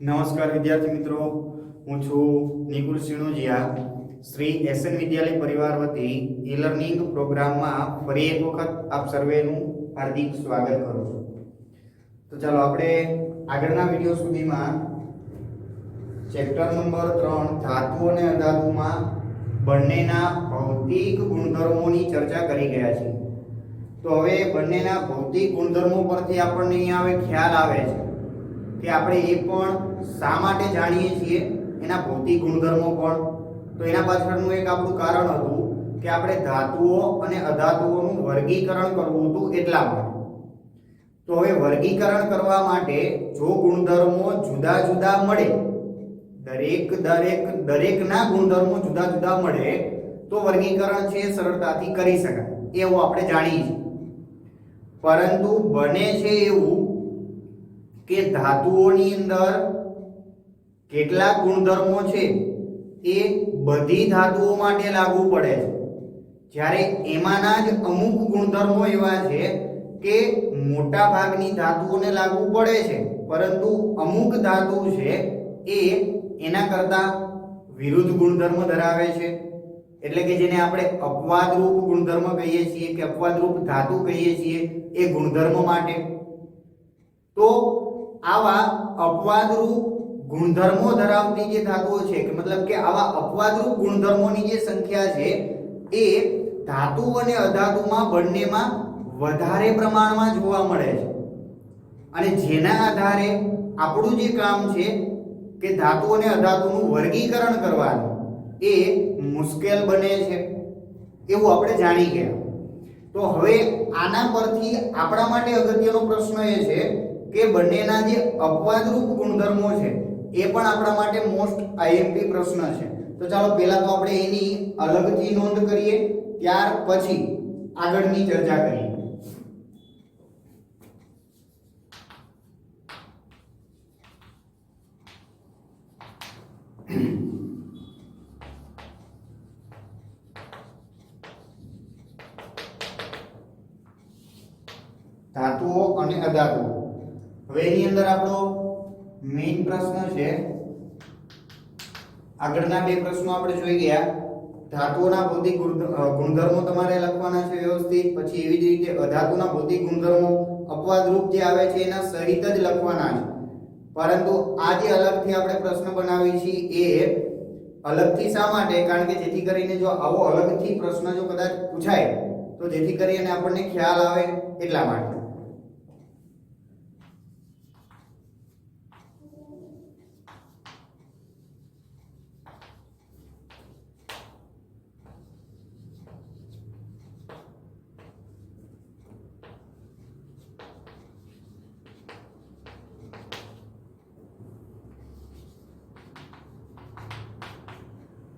નમસ્કાર વિદ્યાર્થી મિત્રો, હું છું નિકુલ સિણોજિયા. શ્રી એસએન વિદ્યાલય પરિવાર વતી ઈ લર્નિંગ પ્રોગ્રામમાં ફરી એક વખત આપ સર્વેનું હાર્દિક સ્વાગત કરું છું. તો ચાલો આપણે આગળના વિડિયો સુધીમાં ચેપ્ટર નંબર 3 ધાતુ અને અધાતુમાં બંનેના ભૌતિક ગુણધર્મોની ચર્ચા કરી ગયા છીએ. તો હવે બંનેના ભૌતિક ગુણધર્મો પરથી આપણને અહીંયા હવે ખ્યાલ આવે છે કે આપણે એ પણ શા માટે જાણીએ છીએ એના ભૌતિક ગુણધર્મો પણ. તો એના પાછળનું એક આપણું કારણ હતું કે આપણે ધાતુઓ અને અધાતુઓનું વર્ગીકરણ કરવું હતું એટલા માટે. તો હવે વર્ગીકરણ કરવા માટે જો ગુણધર્મો જુદા જુદા મળે, દરેકના ગુણધર્મો જુદા જુદા મળે તો વર્ગીકરણ છે સરળતાથી કરી શકાય એવું આપણે જાણીએ છીએ. પરંતુ બને છે એવું કે ધાતુઓની અંદર કેટલાક ગુણધર્મો છે એ બધી ધાતુઓ માટે લાગુ પડે છે, જ્યારે એમાંના જ અમુક ગુણધર્મો એવા છે કે મોટા ભાગની ધાતુઓને લાગુ પડે છે, પરંતુ અમુક ધાતુ છે એ એના કરતા વિરુદ્ધ ગુણધર્મ ધરાવે છે. એટલે કે જેને આપણે અપવાદરૂપ ગુણધર્મ કહીએ છીએ કે અપવાદરૂપ ધાતુ કહીએ છીએ એ ગુણધર્મ માટે. તો આવા અપવાદરૂપ ગુણધર્મો ધરાવતી જે ધાતુઓ છે કે મતલબ કે આવા અપવાદરૂપ ગુણધર્મોની જે સંખ્યા છે એ ધાતુ અને અધાતુમાં બંનેમાં વધારે પ્રમાણમાં જોવા મળે છે. અને જેના આધારે આપણું જે કામ છે કે ધાતુ અને અધાતુનું વર્ગીકરણ કરવાનું એ મુશ્કેલ બને છે એવું આપણે જાણી ગયા. તો હવે આના પરથી આપણા માટે અગત્યનો પ્રશ્ન એ છે કે બંનેના જે અપવાદરૂપ ગુણધર્મો છે એ પણ આપણા માટે મોસ્ટ આઈએમપી પ્રશ્ન છે. તો ચાલો પહેલા તો આપણે એની અલગથી નોંધ કરીએ, ત્યાર પછી આગળની ચર્ચા કરીએ. ધાતુઓ અને અધાતુઓ. હવે એની અંદર આપણો મેઇન પ્રશ્ન છે, આગળના બે પ્રશ્નો આપણે જોઈ ગયા. ધાતુઓના ભૌતિક ગુણધર્મો તમારે લખવાના છે વ્યવસ્થિત, પછી એવી જ રીતે અધાતુના ભૌતિક ગુણધર્મો અપવાદરૂપ જે આવે છે એના સહિત જ લખવાના છે. પરંતુ આ જે અલગથી આપણે પ્રશ્ન બનાવી છે એ અલગથી શા માટે? કારણ કે જેથી કરીને જો આવો અલગથી પ્રશ્ન જો કદાચ પૂછાય તો જેથી કરીને આપણને ખ્યાલ આવે એટલા માટે.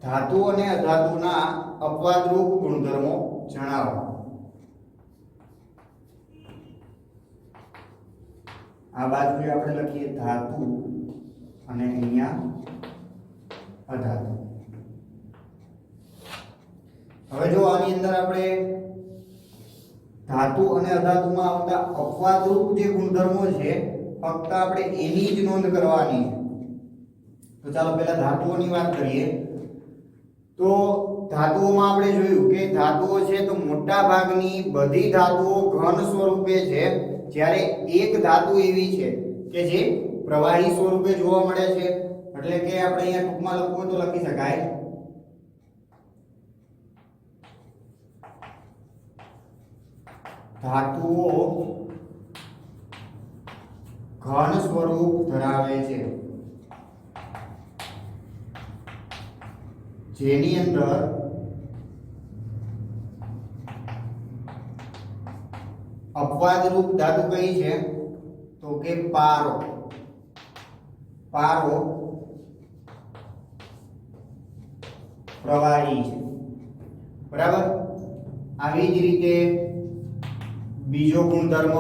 ધાતુ અને અધાતુના અપવાદરૂપ ગુણધર્મો જણાવો. આ બાજુ આપણે લખીએ ધાતુ અને અહીંયા અધાતુ. હવે જો આની અંદર આપણે ધાતુ અને અધાતુમાં આવતા અપવાદરૂપ જે ગુણધર્મો છે ફક્ત આપણે એની જ નોંધ કરવાની છે. તો ચાલો પહેલા ધાતુઓની વાત કરીએ. તો ધાતુઓમાં આપણે જોયું કે ધાતુઓ છે તો મોટા ભાગની બધી ધાતુઓ ઘન સ્વરૂપે છે, જ્યારે એક ધાતુ એવી છે કે જે પ્રવાહી સ્વરૂપે જોવા મળે છે. એટલે કે આપણે અહીંયા ટૂંકમાં લખવું તો લખી શકાય ધાતુઓ ઘન સ્વરૂપ ધરાવે છે, જેની અંદર અપવાદરૂપ ધાતુ કઈ છે તો કે પારો પ્રવાહી છે. બરાબર. આવી જ રીતે બીજો ગુણધર્મ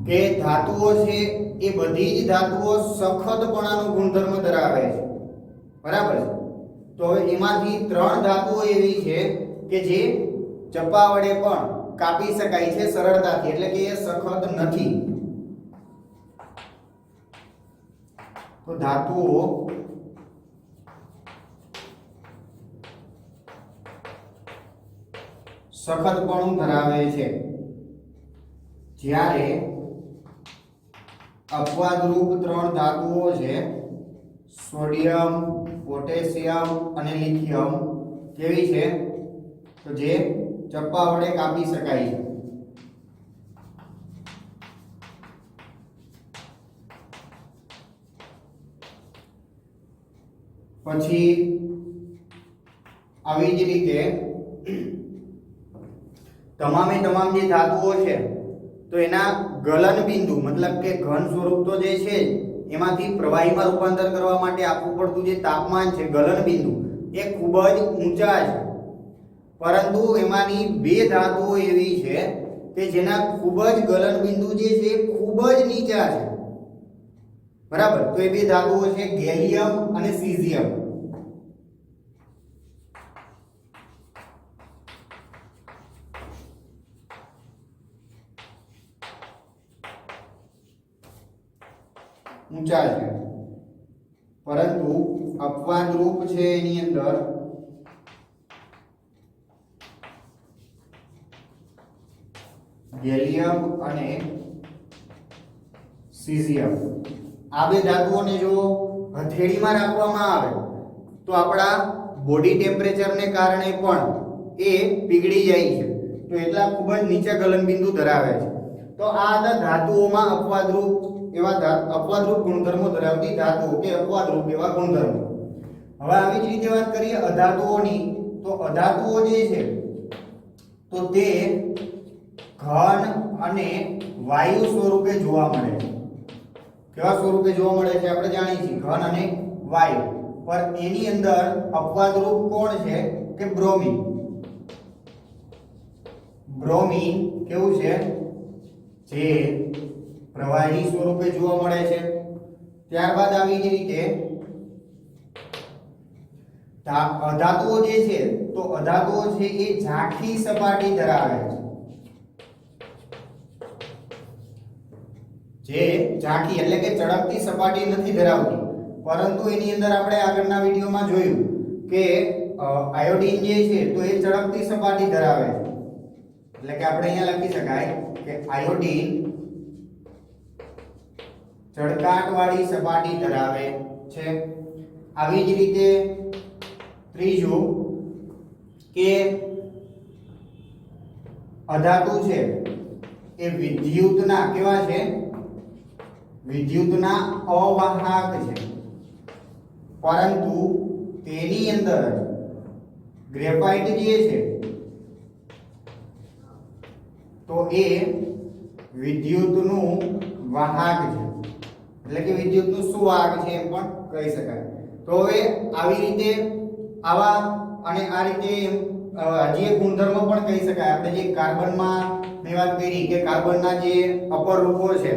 કે ધાતુઓ છે એ બધી જ ધાતુઓ સખતપણાનો ગુણધર્મ ધરાવે છે. બરાબર છે. તો હવે એમાંથી ત્રણ ધાતુઓ એવી છે કે જે ચપ્પા વડે પણ કાપી શકાય છે સરળતાથી, એટલે કે એ સખત નથી. તો ધાતુઓ સખતપણું ધરાવે છે, જ્યારે અપવાદરૂપ 3 ધાતુઓ છે સોડિયમ, પોટેશિયમ અને લિથિયમ કેવી છે તો જે ચપ્પા વડે કાપી શકાય છે. પછી આવી જ રીતે તમામ જે ધાતુઓ છે તો એના ગલન બિંદુ મતલબ કે ઘન સ્વરૂપ તો જે છે એમાંથી પ્રવાહીમાં રૂપાંતર કરવા માટે આપવું પડતું જે તાપમાન છે ગલન બિંદુ એ ખૂબ જ ઊંચા છે, પરંતુ એમાંની 2 ધાતુઓ એવી છે કે જેના ખૂબ જ ગલન બિંદુ જે છે ખૂબ જ નીચા છે. બરાબર, તો એ 2 ધાતુઓ છે ગેલિયમ અને સીઝિયમ. ઊંચા છે, પરંતુ અપવાદ રૂપ છે એની અંદર ગેલિયમ અને સીઝિયમ. આ 2 ધાતુઓને જો હથેળીમાં રાખવામાં આવે તો આપણા બોડી ટેમ્પરેચરને કારણે પણ એ પીગળી જાય છે, તો એટલા ખૂબ જ નીચા ગલનબિંદુ ધરાવે છે. તો આ હતા ધાતુઓમાં અપવાદરૂપ ગુણધર્મો ધરાવતી ધાતુઓ કે અપવાદરૂપ એવા ગુણધર્મો. હવે આવી જ રીતે વાત કરીએ અધાતુઓની, તો અધાતુઓ જે છે તો તે ઘન અને વાયુ સ્વરૂપે જોવા મળે છે. કેવા સ્વરૂપે જોવા મળે છે આપણે જાણીએ છીએ, ઘન અને વાયુ. પર એની અંદર અપવાદરૂપ કોણ છે કે બ્રોમિન. બ્રોમિન કેવું છે જે પ્રવાહી સ્વરૂપે જોવા મળે છે. ત્યારબાદ આવી જ રીતે અધાતુઓ જે છે તો અધાતુઓ છે એ ઝાંખી સપાટી ધરાવે છે, જે ઝાંખી એટલે કે ચળકતી સપાટી નથી ધરાવતી, પરંતુ એની અંદર આપણે આગળના વિડીયોમાં જોયું કે આયોડીન જે છે તો એ ચળકતી સપાટી ધરાવે છે. એટલે કે આપણે અહીંયા લખી શકાય કે આયોડીન ચળકાટવાળી સપાટી ધરાવે છે. આવી જ રીતે ત્રીજું કે અધાતુ છે એ વિદ્યુતના કેવા છે, વિદ્યુતના અવાહક છે, પરંતુ તેની અંદર ગ્રેફાઇટ જે છે તો એ વિદ્યુતનું વાહક છે, એટલે કે વિદ્યુતનું સુવાહક છે એમ પણ કહી શકાય. તો હવે આવી રીતે આવા અને આ રીતે હજી એક ગુણધર્મ પણ કહી શકાય. આપણે જે કાર્બનમાં મેં વાત કરી કે કાર્બનના જે અપર રૂપો છે,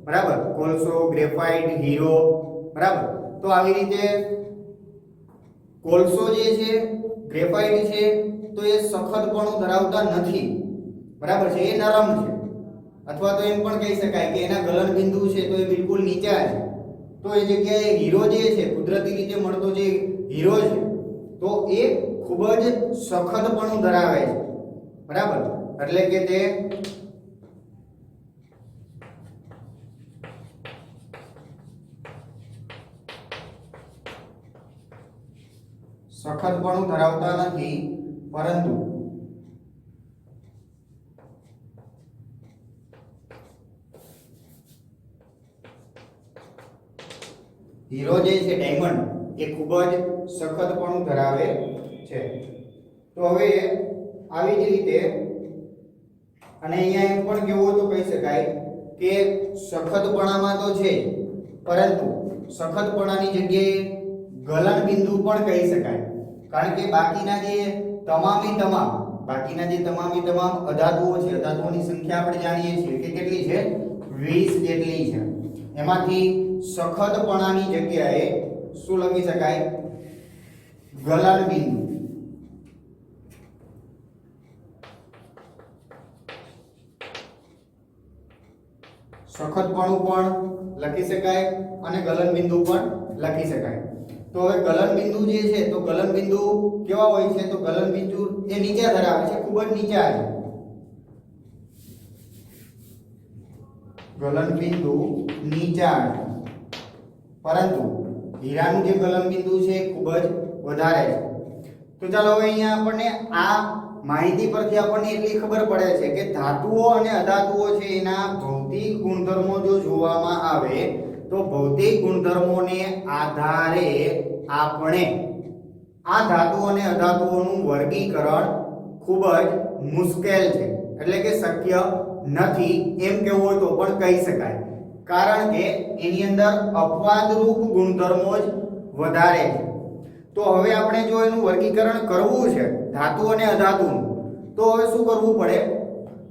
બરાબર, કોલસો, ગ્રેફાઇટ, હીરો, બરાબર. તો આવી રીતે કોલસો જે છે, ગ્રેફાઇટ છે તો એ સખતપણું ધરાવતા નથી, બરાબર છે, એ નરમ છે. અથવા તો એમ પણ કહી શકાય કે એના ગલન બિંદુ છે તો એ બિલકુલ નીચા છે. તો એ જગ્યાએ હીરો જે છે, કુદરતી રીતે મળતો જે હીરો છે તો એ ખૂબ જ સખતપણું ધરાવે છે, બરાબર. એટલે કે તે સખતપણું ધરાવતા નથી, પરંતુ હીરો જે છે ડાયમંડ એ ખૂબ જ સખતપણું ધરાવે છે. તો હવે આવી જ રીતે અને અહીંયા એમ પણ કેવું તો કહી શકાય કે સખતપણામાં તો છે, પરંતુ સખતપણાની જગ્યાએ ગલન બિંદુ પણ કહી શકાય. કારણ કે બાકીના જે તમામ અધાતુઓ છે, અધાતુઓની સંખ્યા આપણે જાણીએ છીએ કે કેટલી છે, 20 જેટલી છે. એમાંથી સખતપણાની જગ્યાએ શું લખી શકાય, ગલન બિંદુ. સખતપણું પણ લખી શકાય અને ગલનબિંદુ પણ લખી શકાય. તો હવે ગલનબિંદુ જે છે તો ગલનબિંદુ કેવા હોય છે? તો ગલનબિંદુ એ નીચા ધરાવે છે, ખૂબ જ નીચા છે. ગલનબિંદુ નીચા, પરંતુ હીરાનું જે ગલનબિંદુ છે ખૂબ જ વધારે છે. તો ચાલો હવે અહીંયા આપણને આ માહિતી પરથી આપણને એટલી ખબર પડે છે કે ધાતુઓ અને અધાતુઓ છે એના ભૌતિક ગુણધર્મો જો જોવામાં આવે તો ભૌતિક ગુણધર્મોને આધારે આપણે આ ધાતુઓ અને અધાતુઓનું વર્ગીકરણ ખૂબ જ મુશ્કેલ છે, એટલે કે શક્ય નથી એમ કહેવું હોય તો પણ કહી શકાય. કારણ કે એની અંદર અપવાદરૂપ ગુણધર્મો જ વધારે છે. તો હવે આપણે જો એનું વર્ગીકરણ કરવું છે ધાતુ અને અધાતુનું, તો હવે શું કરવું પડે?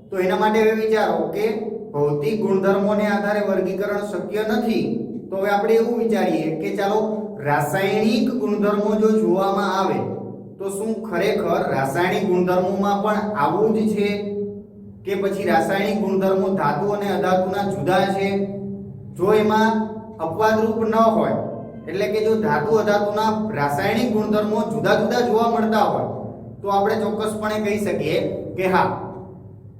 તો એના માટે હવે વિચારો કે ભૌતિક ગુણધર્મોને આધારે વર્ગીકરણ શક્ય નથી. તો હવે આપણે એવું વિચારીએ કે ચાલો રાસાયણિક ગુણધર્મો જો જોવામાં આવે તો શું ખરેખર રાસાયણિક ગુણધર્મોમાં પણ આવું જ છે કે પછી રાસાયણિક ગુણધર્મો ધાતુ અને અધાતુના જુદા છે? જો એમાં અપવાદરૂપ ન હોય, એટલે કે જો ધાતુ અધાતુના રાસાયણિક ગુણધર્મો જુદા જુદા જોવા મળતા હોય તો આપણે ચોક્કસપણે કહી શકીએ કે હા,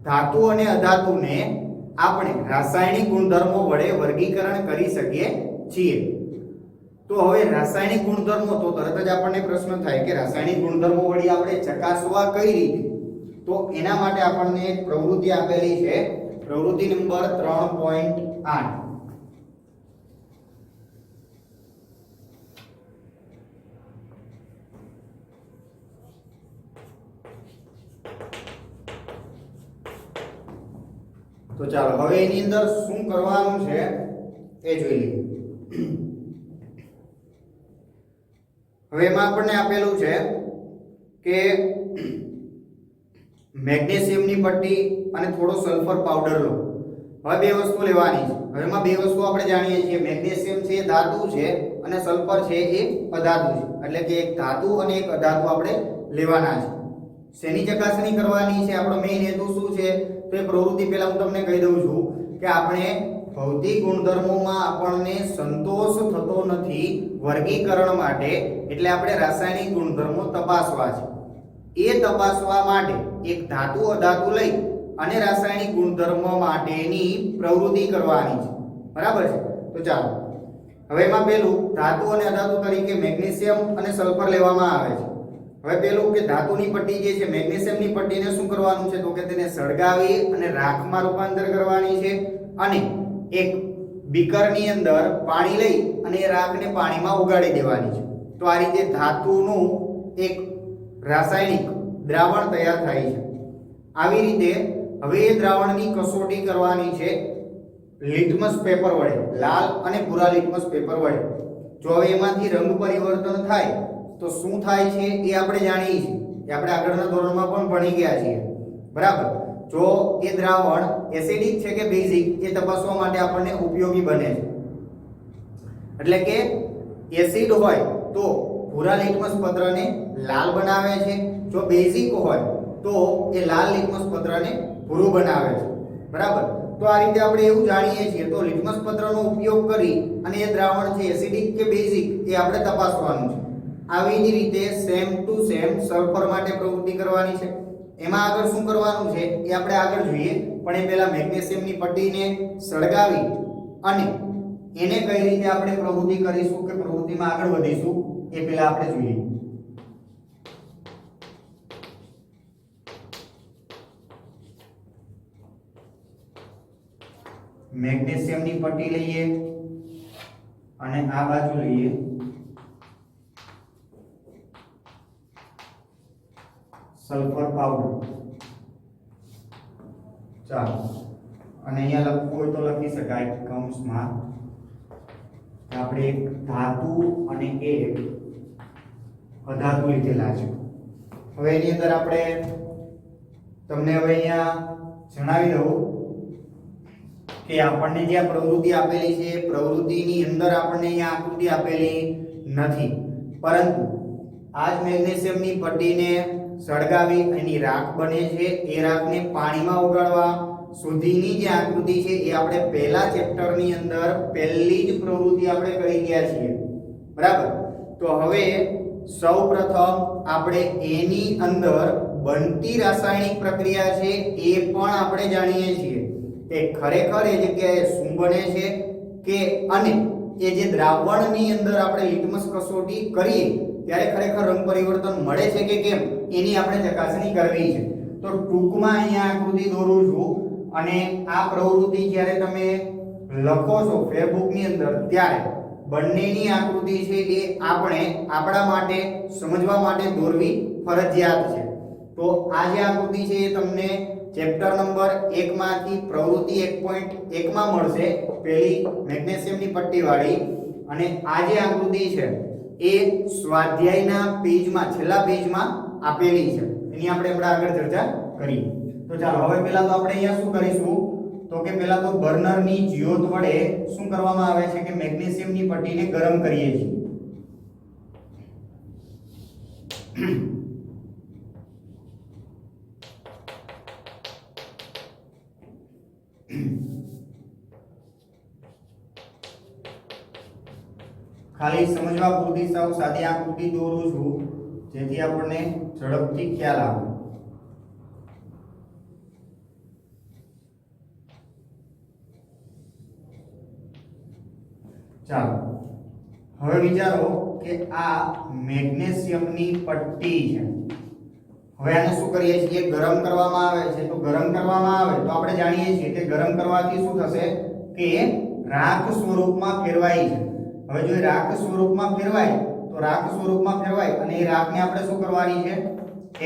ધાતુ અને અધાતુને આપણે રાસાયણિક ગુણધર્મો વડે વર્ગીકરણ કરી શકીએ છીએ. તો હવે રાસાયણિક ગુણધર્મો, તો તરત જ આપણને પ્રશ્ન થાય કે રાસાયણિક ગુણધર્મો વડે આપણે ચકાસવા કઈ રીતે? તો એના માટે આપણને એક પ્રવૃત્તિ આપેલી છે, પ્રવૃત્તિ નંબર 3.8. તો ચાલો હવે એની અંદર શું કરવાનું છે એ જોઈ લઈએ. હવે એમાં આપણને આપેલું છે કે મેગ્નેશિયમની પટ્ટી અને થોડો સલ્ફર પાવડર લો. હવે બે વસ્તુ લેવાની છે. હવે એમાં બે વસ્તુ આપણે જાણીએ છીએ, મેગ્નેશિયમ છે એ ધાતુ છે અને સલ્ફર છે એ અધાતુ છે. એટલે કે એક ધાતુ અને એક અધાતુ આપણે લેવાના છે. શેની ચકાસણી કરવાની છે? આપણો મેઇન હેતુ શું છે? તો એ પ્રવૃત્તિ પહેલા હું તમને કહી દઉં છું કે આપણે ભૌતિક ગુણધર્મોમાં આપણને સંતોષ થતો નથી વર્ગીકરણ માટે, એટલે આપણે રાસાયણિક ગુણધર્મો તપાસવા છે. એ તપાસવા માટે એક ધાતુ અધાતુ લઈ અને રાસાયણિક ગુણધર્મો માટેની પ્રવૃત્તિ કરવાની છે. બરાબર છે? તો ચાલો હવે એમાં પેલું ધાતુ અને અધાતુ તરીકે મેગ્નેશિયમ અને સલ્ફર લેવામાં આવે છે. હવે પેલું કે ધાતુની પટ્ટી જે છે, મેગ્નેશિયમની પટ્ટીને શું કરવાનું છે? તો કે તેને સળગાવી અને રાખમાં રૂપાંતર કરવાની છે અને એક બીકરની અંદર પાણી લઈ અને એ રાખને પાણીમાં ઉગાડી દેવાની છે. તો આ રીતે ધાતુનું એક રાસાયણિક દ્રાવણ તૈયાર થાય છે. આવી રીતે હવે એ દ્રાવણની કસોટી કરવાની છે લિટમસ પેપર વડે, લાલ અને ભૂરા લિટમસ પેપર વડે. જો હવે એમાંથી રંગ પરિવર્તન થાય તો શું થાય છે એ આપણે જાણીએ છીએ, એ આપણે આગળના ધોરણમાં પણ ભણી ગયા છીએ. બરાબર? જો એ દ્રાવણ એસિડિક છે કે બેઝિક એ તપાસવા માટે આપણને ઉપયોગી બને છે. એટલે કે એસિડ હોય તો ભૂરા લિટમસ પત્રને લાલ બનાવે છે, જો બેઝિક હોય તો એ લાલ લિટમસ પત્રને ભૂરું બનાવે છે. બરાબર? તો આ રીતે આપણે એવું જાણીએ છીએ. તો લિટમસ પત્રનો ઉપયોગ કરી અને એ દ્રાવણ છે એસિડિક કે બેઝિક એ આપણે તપાસવાનું છે. આવી જ રીતે સેમ ટુ સેમ સલ્ફર માટે પ્રવૃત્તિ કરવાની છે. એમાં આગળ શું કરવાનું છે એ આપણે આગળ જોઈએ, પણ એ પહેલા મેગ્નેશિયમની પટ્ટીને સળગાવી અને એને કઈ રીતે આપણે પ્રવૃત્તિ કરીશું કે પ્રવૃત્તિમાં આગળ વધીશું એ પહેલા આપણે જોઈએ. મેગ્નેશિયમની પટ્ટી લઈએ અને આ બાજુ લઈએ સલ્ફર પાવડર. ચાલો, અને અહીંયા લખવું હોય તો લખી શકાય કૌંસમાં આપણે એક ધાતુ અને એક અધાતુ લીધેલા છે. હવે એની અંદર આપણે તમને હવે અહીંયા જણાવી દઉં કે આપણને જે આ પ્રવૃત્તિ આપેલી છે પ્રવૃત્તિની અંદર આપણને અહીંયા આકૃતિ આપેલી નથી, પરંતુ આ જ મેગ્નેશિયમની પટ્ટીને સળગાવી એની રાખ બને છે, એ રાખને પાણીમાં ઓગાળવા સુધીની જે આકૃતિ છે એ આપણે પહેલા ચેપ્ટરની અંદર પહેલી જ પ્રવૃત્તિ આપણે કરી ગયા છીએ, બરાબર. તો હવે સૌપ્રથમ આપણે એની અંદર બનતી રાસાયણિક પ્રક્રિયા છે એ પણ આપણે જાણીએ છીએ કે ખરેખર એ જગ્યાએ શું બને છે કે અને એ જે દ્રાવણની અંદર આપણે લિટમસ કસોટી કરીએ ત્યારે ખરેખર રંગ પરિવર્તન મળે છે કે કેમ એની આપણે ચકાસણી કરવી છે. તો ટૂંકમાં અહીંયા આકૃતિ દોરું છું અને આ પ્રવૃત્તિ જ્યારે તમે લખો છો ફેરબુકની અંદર ત્યારે બંનેની આકૃતિ છે એ આપણે આપણા માટે સમજવા માટે દોરવી ફરજિયાત છે. તો આ જે આકૃતિ છે એ તમને ચેપ્ટર નંબર 1 માંથી પ્રવૃત્તિ 1.1 માં મળશે, પેલી મેગ્નેશિયમની પટ્ટીવાળી. અને આ જે આકૃતિ છે એ સ્વાધ્યાયના પેજમાં છેલ્લા પેજમાં આપેલી છે, એની આપણે હમણાં આગળ ચર્ચા કરીએ. તો ચાલો હવે પહેલા તો આપણે અહીંયા શું કરીશું તો કે પહેલા તો બર્નરની જ્યોત વડે શું કરવામાં આવે છે કે મેગ્નેશિયમની પટ્ટીને ગરમ કરીએ છીએ. ખાલી સમજવા પૂરતી સાવ સાદી આકૃતિ દોરું છું જેથી આપણને ઝડપથી ખ્યાલ આવે. ચાલો હવે વિચારો કે આ મેગ્નેશિયમની પટ્ટી છે. હવે આને શું કરીએ છીએ, ગરમ કરવામાં આવે છે. તો ગરમ કરવામાં આવે તો આપણે જાણીએ છીએ કે ગરમ કરવાથી શું થશે કે રાખ સ્વરૂપમાં ફેરવાય છે. હવે જો રાખ સ્વરૂપમાં ફેરવાય તો રાખ સ્વરૂપમાં ફેરવાય અને એ રાખને આપણે શું કરવાની છે,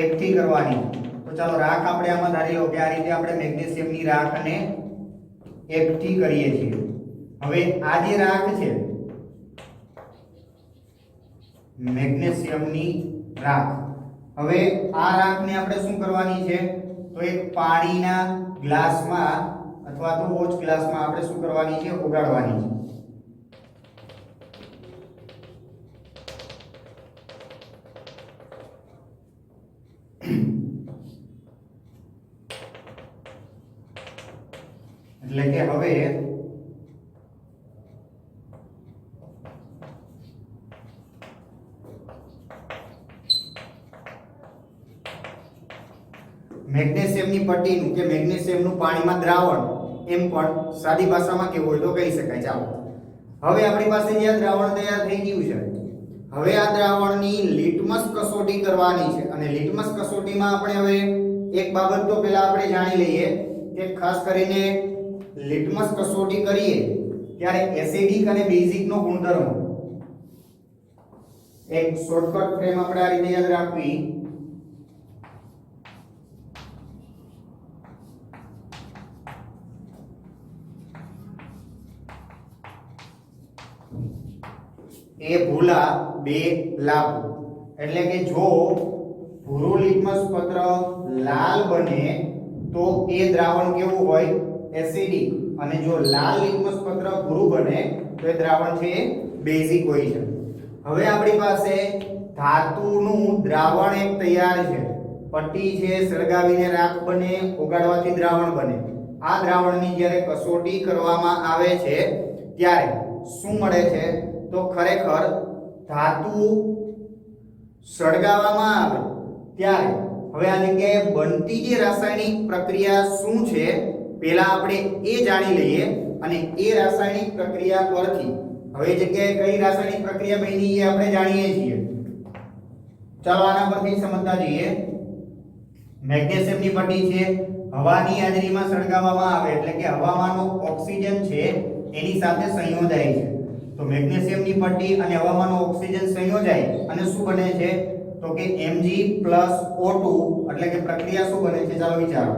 એકઠી કરવાની. તો ચાલો રાખ આપણે આમાં ધારી લો કે આ રીતે આપણે મેગ્નેશિયમની રાખને એકઠી કરીએ છીએ. હવે આ જે રાખ છે મેગ્નેશિયમની રાખ, હવે આ રાખને આપણે શું કરવાની છે તો એક પાણીના ગ્લાસમાં અથવા તો વોચ ગ્લાસમાં આપણે શું કરવાની છે, ઓગાળવાની છે. એટલે કે હવે મેગ્નેશિયમની પટ્ટીનું કે મેગ્નેશિયમનું પાણીમાં દ્રાવણ એમ પણ સાદી ભાષામાં કેવું હોય તો કહી શકાય. ચાલો હવે આપણી પાસે જે આ દ્રાવણ તૈયાર થઈ ગયું છે, હવે આ દ્રાવણની લિટમસ કસોટી કરવાની છે. અને લિટમસ કસોટીમાં આપણે હવે એક બાબત તો પહેલા આપણે જાણી લઈએ કે ખાસ કરીને લિટમસ કસોટી કરીએ ત્યારે એસિડિક અને બેઝિક નો ગુણધર્મ એક શોર્ટકટ ફ્રેમ આપણે આ રીતે યાદ રાખવી. એ ભૂલા બે લાભ. એટલે કે જો ભૂરું લિટમસ પત્ર લાલ બને તો એ દ્રાવણ કેવું હોય, એસિડિક. અને જો લાલ લિટમસ પત્ર ભૂરું બને તો એ દ્રાવણ છે બેઝિક હોય છે. હવે આપણી પાસે ધાતુનું દ્રાવણ એક તૈયાર છે. પટ્ટી છે, સળગાવીને રાખ બને, ઓગાળવાથી દ્રાવણ બને. આ દ્રાવણની જ્યારે કસોટી કરવામાં આવે છે ત્યારે શું મળે છે તો ખરેખર ધાતુ સળગાવવામાં આવે ત્યારે હવે આ જગ્યાએ બનતી જે રાસાયણિક પ્રક્રિયા શું છે પહેલા આપણે એ જાણી લઈએ. અને એ રાસાયણિક પ્રક્રિયા પરથી હવે જગ્યાએ કઈ રાસાયણિક પ્રક્રિયા બની એ આપણે જાણીએ છીએ. ચાલો આના પરથી સમજતા જઈએ. મેગ્નેશિયમની પટ્ટી છે, હવાની હાજરીમાં સળગાવવામાં આવે એટલે કે હવામાંનો ઓક્સિજન છે એની સાથે સંયોજાય છે. તો મેગ્નેશિયમની પટ્ટી અને હવામાંનો ઓક્સિજન સંયોજાય અને શું બને છે તો કે Mg+O2 એટલે કે પ્રક્રિયા શું બને છે, ચાલો વિચારો.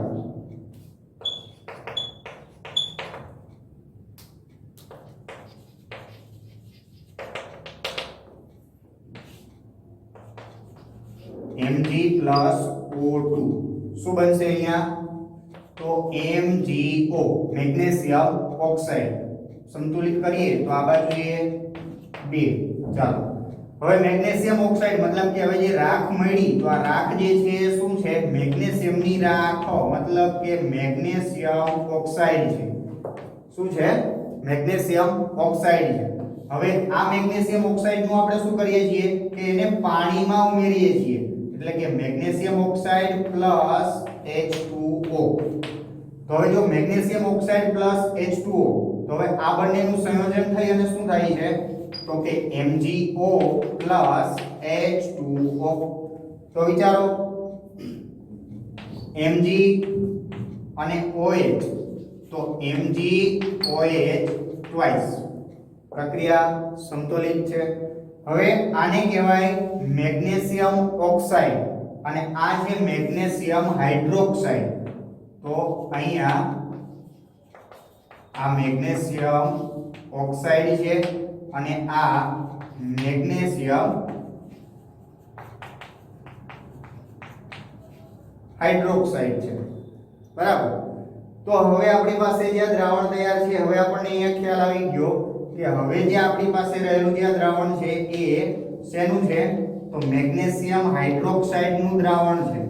Mg+O2 શું બનશે અહીંયા તો MgO મેગ્નેશિયમ ઓક્સાઇડ. સંતુલિત કરીએ તો આ બાજુએ 2. ચાલો હવે મેગ્નેશિયમ ઓક્સાઇડ મતલબ કે હવે જે રાખ મળી તો આ રાખ જે છે એ શું છે મેગ્નેશિયમની રાખ મતલબ કે મેગ્નેશિયમ ઓક્સાઇડ છે શું છે મેગ્નેશિયમ ઓક્સાઇડ છે હવે આ મેગ્નેશિયમ ઓક્સાઇડ નું આપણે શું કરીએ છીએ કે એને પાણીમાં ઉમેરીએ છીએ એટલે કે મેગ્નેશિયમ ઓક્સાઇડ પ્લસ H2O તો હવે જો મેગ્નેશિયમ ઓક્સાઇડ પ્લસ H2O તો હવે આ બંનેનું સંયોજન થઈ અને શું થાય છે તો કે MgO પ્લસ H2O તો વિચારો Mg અને OH તો MgOH ટ્વાઇસ પ્રક્રિયા સંતુલિત છે હવે આને કહેવાય મેગ્નેશિયમ ઓક્સાઇડ અને આ છે મેગ્નેશિયમ હાઇડ્રોક્સાઇડ તો અહીંયા આ મેગ્નેશિયમ ઓક્સાઇડ છે અને આ મેગ્નેશિયમ હાઇડ્રોક્સાઇડ છે બરાબર તો હવે આપણી પાસે જે દ્રાવણ તૈયાર છે હવે આપણને અહીંયા ખ્યાલ આવી ગયો કે હવે જે આપણી પાસે રહેલું જે દ્રાવણ છે એ શેનું છે તો મેગ્નેશિયમ હાઇડ્રોક્સાઇડ નું દ્રાવણ છે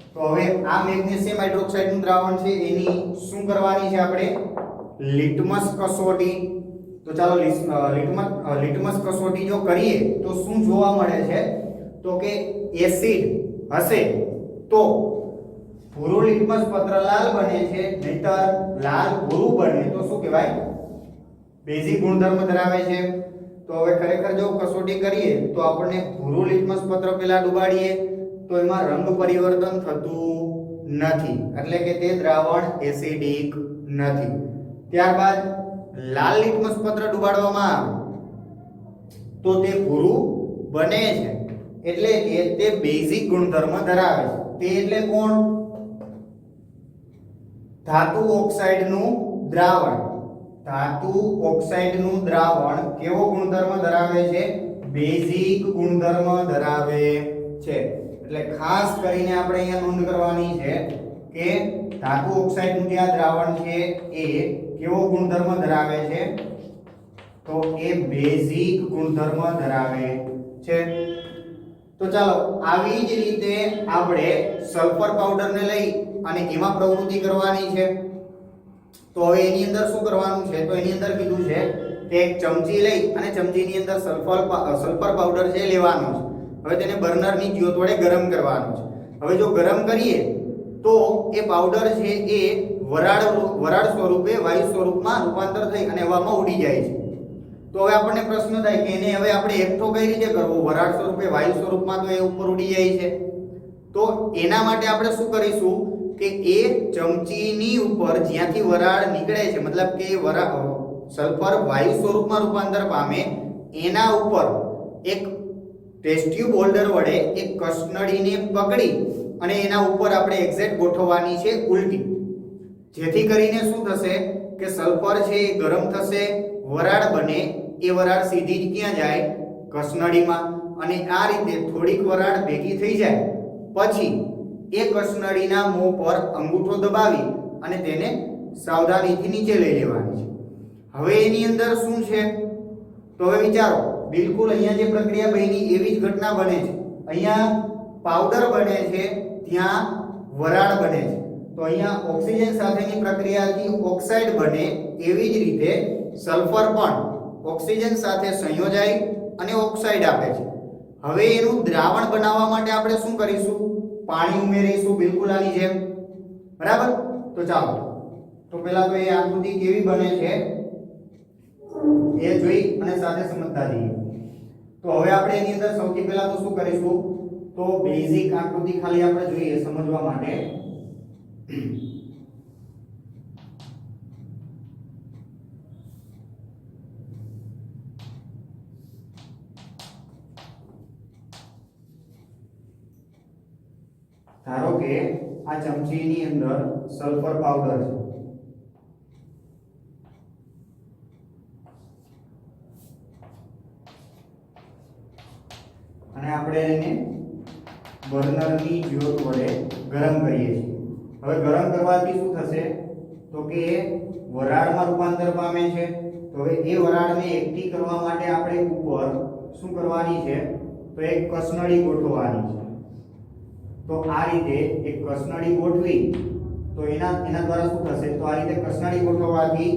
તો હવે આ મેગ્નેશિયમ હાઇડ્રોક્સાઇડ નું દ્રાવણ છે એની શું કરવાની છે આપણે લિટમસ કસોટી તો ચાલો લિટમસ કસોટી જો કરીએ તો શું જોવા મળે છે તો કે એસિડ હશે તો ભૂરું લિટમસ પત્ર લાલ બને છે નહીતર લાલ ભૂરું બને તો શું કહેવાય બેઝિક ગુણધર્મ ધરાવે છે તો હવે ખરેખર જો કસોટી કરીએ તો આપણને ભૂરું લિટમસ પત્ર પેલા ડુબાડીએ તો એમાં રંગ પરિવર્તન થતું નથી એટલે કે તે દ્રાવણ એસિડિક નથી ત્યારબાદ લાલ લિટમસ પત્ર ડુબાડવામાં આવે તો તે ભૂરું બને છે એટલે કે તે બેઝિક ગુણધર્મ ધરાવે છે તે એટલે કોણ ધાતુ ઓક્સાઇડનું દ્રાવણ ધાતુ ઓક્સાઇડનું દ્રાવણ કેવો ગુણધર્મ ધરાવે છે બેઝિક ગુણધર્મ ધરાવે છે એટલે ખાસ કરીને આપણે અહીંયા નોંધ કરવાની છે કે ધાતુ ઓક્સાઇડનું જે આ દ્રાવણ છે એ કેવો ગુણધર્મ ધરાવે છે તો એ બેઝિક ગુણધર્મ ધરાવે છે તો ચાલો આવી જ રીતે આપણે સલ્ફર પાવડરને લઈ અને એમાં પ્રવૃત્તિ કરવાની છે તો હવે એની અંદર શું કરવાનું છે તો એની અંદર કીધું છે કે એક ચમચી લઈ અને ચમચીની અંદર સલ્ફર પાવડર છે લેવાનો છે હવે તેને બર્નરની જ્યોત વડે ગરમ કરવાનું છે હવે જો ગરમ કરીએ તો એ પાવડર છે એ વરાળ સ્વરૂપે વાયુ સ્વરૂપમાં રૂપાંતર થઈ અને હવામાં ઉડી જાય છે તો હવે આપણને પ્રશ્ન થાય કે એને હવે આપણે એકઠો કઈ રીતે કરવો વરાળ સ્વરૂપે વાયુ સ્વરૂપમાં તો એ ઉપર ઉડી જાય છે તો એના માટે આપણે શું કરીશું કે એ ચમચીની ઉપર જ્યાંથી વરાળ નીકળે છે મતલબ કે સલ્ફર વાયુ સ્વરૂપમાં રૂપાંતર પામે એના ઉપર એક ટેસ્ટ ટ્યુબ હોલ્ડર વડે એક કસનળીને પકડી અને એના ઉપર આપણે એક્ઝેક્ટ ગોઠવવાની છે ઉલટી જેથી કરીને શું થશે કે સલ્ફર છે એ ગરમ થશે વરાળ બને એ વરાળ સીધી જ ક્યાં જાય કસનળીમાં અને આ રીતે થોડીક વરાળ ભેગી થઈ જાય પછી એ કસનળીના મોં પર અંગૂઠો દબાવી અને તેને સાવધાનીથી નીચે લઈ લેવાની છે હવે એની અંદર શું છે તો હવે વિચારો બિલકુલ અહીંયા જે પ્રક્રિયા બની એવી જ ઘટના બને છે અહીંયા પાવડર બને છે ત્યાં વરાળ બને છે તો અહીંયા ઓક્સિજન સાથેની પ્રક્રિયાથી ઓક્સાઇડ બને એવી જ રીતે સલ્ફર પણ ઓક્સિજન સાથે સંયોજાય અને ઓક્સાઇડ આપે છે હવે એનું દ્રાવણ બનાવવા માટે આપણે શું કરીશું પાણી ઉમેરીશું બિલકુલ આની જેમ બરાબર તો ચાલો તો પહેલા તો એ આકૃતિ કેવી બને છે એ જોઈ અને સાથે સમજતા જઈએ તો હવે આપણે એની અંદર સૌથી પહેલા તો શું કરીશું તો બેઝિક આકૃતિ ખાલી આપણે જોઈએ સમજવા માટે ધારો કે આ ચમચીની અંદર સલ્ફર પાવડર છે અને આપણે એને બર્નરની જ્યોત વડે ગરમ કરીએ છીએ હવે ગરમ કરવાથી શું થશે તો કે વરાળમાં રૂપાંતર પામે છે તો હવે એ વરાળને એકઠી કરવા માટે આપણે ઉપર શું કરવાની છે તો એક કસનળી ગોઠવવાની છે। તો આ રીતે એક કસનળી ગોઠવી તો એના દ્વારા શું થશે તો આ રીતે કસનળી ગોઠવવાથી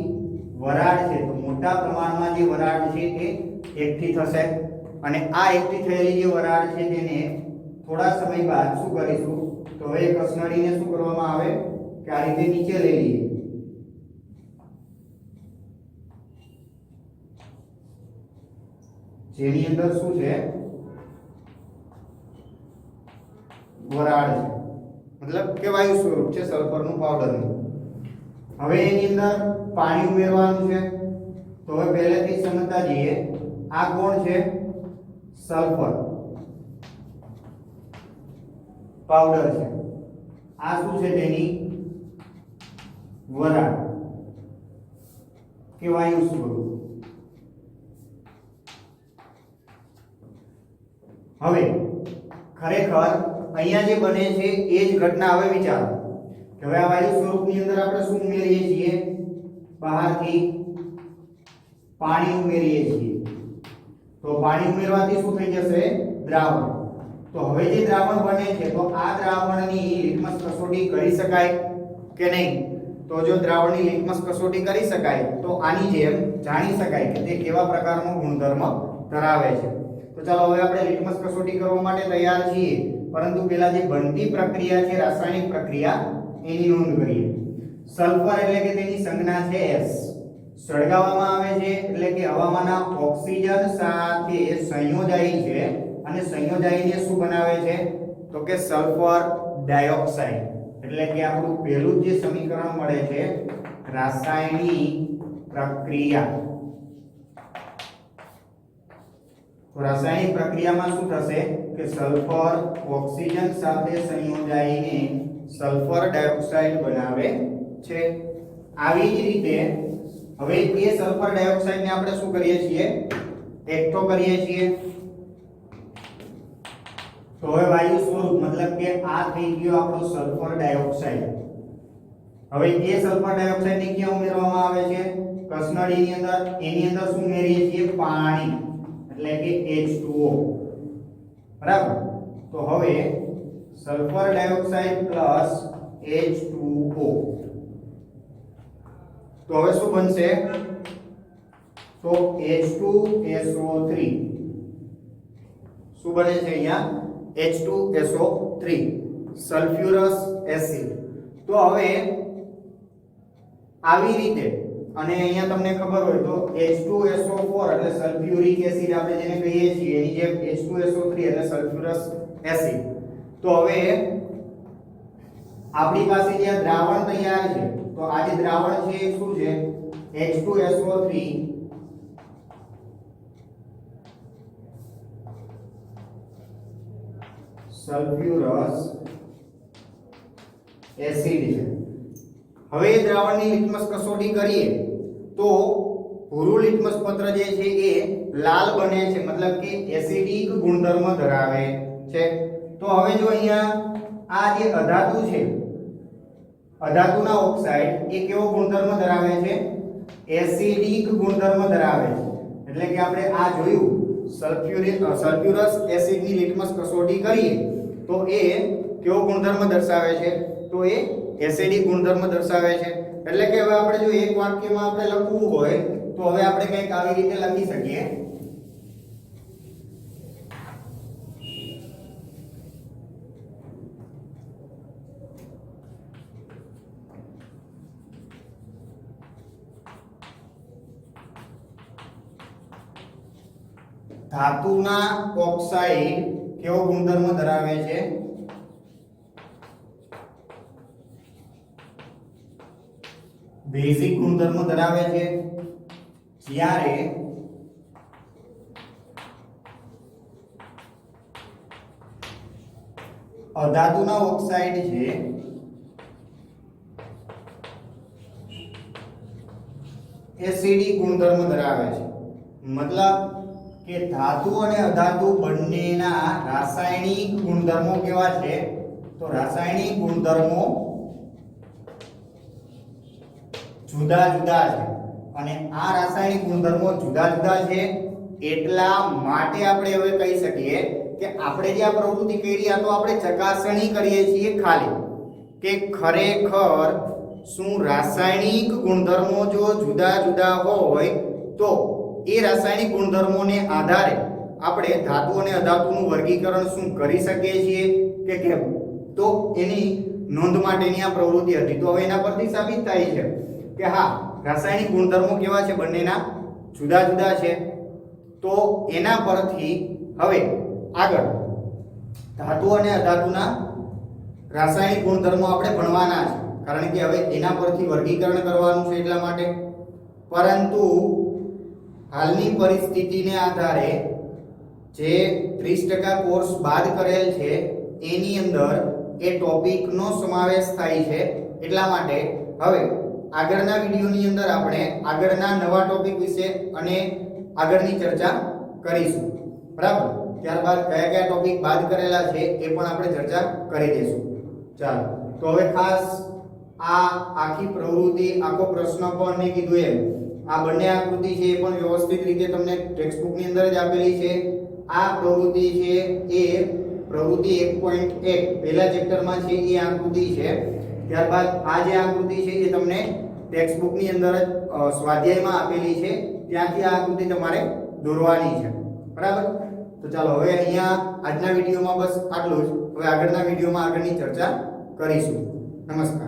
વરાળ છે તો મોટા પ્રમાણમાં જે વરાળ છે તે એકઠી થશે અને આ એકઠી થયેલી જે વરાળ છે તેને થોડા સમય બાદ શું કરીશું તો હવે કસનળીને શું કરવામાં આવે કે આ રીતે નીચે લઈ લઈએ જેની અંદર શું છે વરાળ છે મતલબ કે વાયુ સ્વરૂપ છે સલ્ફરનું પાવડરનું। હવે એની અંદર પાણી ઉમેરવાનું છે તો હવે પહેલેથી સમજતા જઈએ આ કોણ છે સલ્ફર પાવડર છે આ શું છે તેની વરાળ કે વાયુ સ્વરૂપ। હવે ખરેખર અહીંયા જે બને છે એ જ ઘટના હવે વિચારો કે હવે આ વાયુ સ્વરૂપની અંદર આપણે શું ઉમેરીએ છીએ બહારથી પાણી ઉમેરીએ છીએ તો પાણી ઉમેરવાથી શું થઈ જશે દ્રાવણ। તો હવે જે દ્રાવણ બને છે તો આ દ્રાવણની લિટમસ કસોટી કરી શકાય કે નહીં તો જો દ્રાવણની લિટમસ કસોટી કરી શકાય તો આની જેમ જાણી શકાય કે તે કેવા પ્રકારનો ગુણધર્મ ધરાવે છે। તો ચાલો હવે આપણે લિટમસ કસોટી કરવા માટે તૈયાર છીએ પરંતુ પહેલા જે બનતી પ્રક્રિયા છે રાસાયણિક પ્રક્રિયા એની નોંધ કરીએ। સલ્ફર એટલે કે તેની સંજ્ઞા છે S સળગાવવામાં આવે છે એટલે કે હવામાંના ઓક્સિજન સાથે સંયોજાય છે અને સંયોજાઈને શું બનાવે છે તો કે સલ્ફર ડાયોક્સાઇડ એટલે કે આપણું પહેલું જે સમીકરણ મળે છે રાસાયણિક પ્રક્રિયા। તો રાસાયણિક પ્રક્રિયામાં શું થશે કે સલ્ફર ઓક્સિજન સાથે સંયોજાઈને સલ્ફર ડાયોક્સાઇડ બનાવે છે। આવી જ રીતે હવે એ સલ્ફર ડાયોક્સાઇડને આપણે શું કરીએ છીએ એકઠો કરીએ છીએ તો હવે વાયુ સ્વરૂપ મતલબ કે આ થઈ ગયો આપણો સલ્ફર ડાયોક્સાઇડ। હવે એ સલ્ફર ડાયોક્સાઇડને ક્યાં ઉમેરવામાં આવે છે કસનળીની અંદર એની અંદર શું ઉમેરીએ છીએ પાણી એટલે કે H2O બરાબર। તો હવે સલ્ફર ડાયોક્સાઇડ પ્લસ H2O તો હવે શું બનશે તો H2SO3 શું બને છે અહીંયા H2SO3 સલ્ફ્યુરસ એસિડ। તો હવે આવી રીતે અને અહીંયા તમને ખબર હોય તો H2SO4 એટલે સલ્ફ્યુરિક એસિડ આપણે જેને કહીએ છીએ એની જેમ H2SO3 એટલે સલ્ફ્યુરસ એસિડ। તો હવે આપણી પાસે જે દ્રાવણ તૈયાર છે તો આ જે દ્રાવણ છે એ શું છે H2SO3 સલ્ફ્યુરસ એસિડ છે। હવે એ દ્રાવણની લિટમસ કસોટી કરીએ તો ભૂરું લિટમસ પત્ર જે છે એ લાલ બને છે મતલબ કે એસિડિક ગુણધર્મ ધરાવે છે। તો હવે જો અહીંયા આ જે અધાતુ છે અધાતુના ઓક્સાઇડ એ કેવો ગુણધર્મ ધરાવે છે એસિડિક ગુણધર્મ ધરાવે છે એટલે કે આપણે આ જોયું સલ્ફ્યુરસ એસિડની લિટમસ કસોટી કરીએ તો એ કેવો ગુણધર્મ દર્શાવે છે તો એ એસિડિક ગુણધર્મ દર્શાવે છે। એટલે કે હવે આપણે જો એક વાક્યમાં આપણે લખવું હોય તો હવે આપણે કંઈક આવી રીતે લખી શકીએ ધાતુના ઓક્સાઇડ કેવો ગુણધર્મ ધરાવે છે બેઝિક ગુણધર્મ ધરાવે છે જ્યારે અધાતુના ઓક્સાઇડ છે એસિડિક ગુણધર્મ ધરાવે છે મતલબ કે ધાતુ અને અધાતુ બંનેના રાસાયણિક ગુણધર્મો કેવા છે તો રાસાયણિક ગુણધર્મો જુદા જુદા છે અને આ રાસાયણિક ગુણધર્મો જુદા જુદા છે એટલા માટે આપણે હવે કહી શકીએ કે આપણે જે આ પ્રવૃત્તિ કરી આ તો આપણે ચકાસણી કરીએ છીએ ખાલી કે ખરેખર શું રાસાયણિક ગુણધર્મો જો જુદા જુદા હોય તો એ રાસાયણિક ગુણધર્મોને આધારે આપણે ધાતુ અને અધાતુનું વર્ગીકરણ શું કરી શકીએ છીએ કે કેમ, તો એની નોંધ માટેની આ પ્રવૃત્તિ હતી. તો હવે એના પરથી સાબિત થાય છે કે હા રાસાયણિક ગુણધર્મો કેવા છે, બંનેના જુદા જુદા છે. તો એના પરથી હવે આગળ ધાતુ અને અધાતુના રાસાયણિક ગુણધર્મો આપણે ભણવાના છે, કારણ કે હવે એના પરથી વર્ગીકરણ કરવાનું છે એટલા માટે. પરંતુ હાલની પરિસ્થિતિને આધારે જે 30% કોર્સ બાદ કરેલ છે એની અંદર એ ટોપિકનો સમાવેશ થાય છે, એટલા માટે હવે આગળના વિડિયોની અંદર આપણે આગળના નવા ટોપિક વિશે અને આગળની ચર્ચા કરીશું. બરાબર, ત્યારબાદ કયા કયા ટોપિક બાદ કરેલા છે એ પણ આપણે ચર્ચા કરી દઈશું. ચાલો, તો હવે ખાસ આ આખી પ્રવૃત્તિ આખો પ્રશ્ન પણ મેં કીધું એમ આ બંને આકૃતિ છે એ પણ વ્યવસ્થિત રીતે તમને ટેક્સ્ટ બુક ની અંદર જ આપેલી છે. આ પ્રવૃત્તિ છે એ પ્રવૃત્તિ 1.1 પહેલા ચેપ્ટરમાં છે એ આકૃતિ છે. ત્યારબાદ આ જે આકૃતિ છે એ તમને ટેક્સ્ટ બુક ની અંદર જ સ્વાધ્યાયમાં આપેલી છે, ત્યાંથી આ આકૃતિ તમારે દોરવાની છે. બરાબર, તો ચાલો હવે અહીંયા આજના વિડીયોમાં બસ આટલું જ. હવે આગળના વિડીયોમાં આગળની ચર્ચા કરીશું. નમસ્કાર.